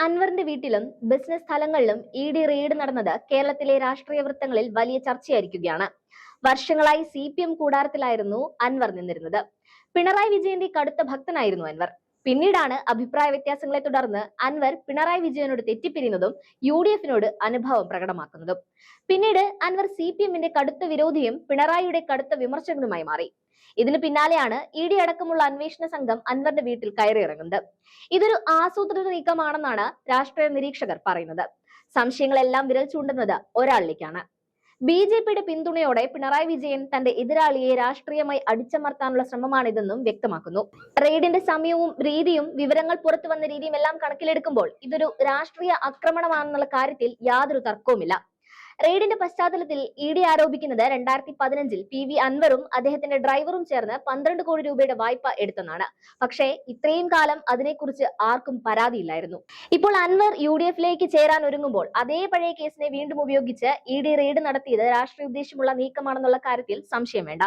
അൻവറിന്റെ വീട്ടിലും ബിസിനസ് സ്ഥലങ്ങളിലും ഇ ഡി റെയ്ഡ് നടന്നത് കേരളത്തിലെ രാഷ്ട്രീയ വൃത്തങ്ങളിൽ വലിയ ചർച്ചയായിരിക്കുകയാണ്. വർഷങ്ങളായി CPM കൂടാരത്തിലായിരുന്നു അൻവർ നിന്നിരുന്നത്. പിണറായി വിജയന്റെ കടുത്ത ഭക്തനായിരുന്നു അൻവർ. പിന്നീടാണ് അഭിപ്രായ വ്യത്യാസങ്ങളെ തുടർന്ന് അൻവർ പിണറായി വിജയനോട് തെറ്റിപ്പിരിയുന്നതും UDF-നോട് അനുഭാവം പ്രകടമാക്കുന്നതും. പിന്നീട് അൻവർ CPM-ന്റെ കടുത്ത വിരോധിയും പിണറായിയുടെ കടുത്ത വിമർശകനുമായി മാറി. ഇതിനു പിന്നാലെയാണ് ED അടക്കമുള്ള അന്വേഷണ സംഘം അൻവറിന്റെ വീട്ടിൽ കയറിയിറങ്ങുന്നത്. ഇതൊരു ആസൂത്രിത നീക്കമാണെന്നാണ് രാഷ്ട്രീയ നിരീക്ഷകർ പറയുന്നത്. സംശയങ്ങളെല്ലാം വിരൽ ചൂണ്ടുന്നത് ഒരാളിലേക്കാണ്. BJP-യുടെ പിന്തുണയോടെ പിണറായി വിജയൻ തന്റെ എതിരാളിയെ രാഷ്ട്രീയമായി അടിച്ചമർത്താനുള്ള ശ്രമമാണിതെന്നും വ്യക്തമാക്കുന്നു. റെയ്ഡിന്റെ സമയവും രീതിയും വിവരങ്ങൾ പുറത്തു വന്ന രീതിയും എല്ലാം കണക്കിലെടുക്കുമ്പോൾ ഇതൊരു രാഷ്ട്രീയ ആക്രമണമാണെന്നുള്ള കാര്യത്തിൽ യാതൊരു തർക്കവുമില്ല. റെയ്ഡിന്റെ പശ്ചാത്തലത്തിൽ ED ആരോപിക്കുന്നത് 2015-ൽ PV അൻവറും അദ്ദേഹത്തിന്റെ ഡ്രൈവറും ചേർന്ന് 12 കോടി രൂപയുടെ വായ്പ എടുത്തെന്നാണ്. പക്ഷേ ഇത്രയും കാലം അതിനെക്കുറിച്ച് ആർക്കും പരാതിയില്ലായിരുന്നു. ഇപ്പോൾ അൻവർ UDF-ലേക്ക് ചേരാൻ ഒരുങ്ങുമ്പോൾ അതേ പഴയ കേസിനെ വീണ്ടും ഉപയോഗിച്ച് ED റെയ്ഡ് നടത്തിയത് രാഷ്ട്രീയ ഉദ്ദേശമുള്ള നീക്കമാണെന്നുള്ള കാര്യത്തിൽ സംശയം വേണ്ട.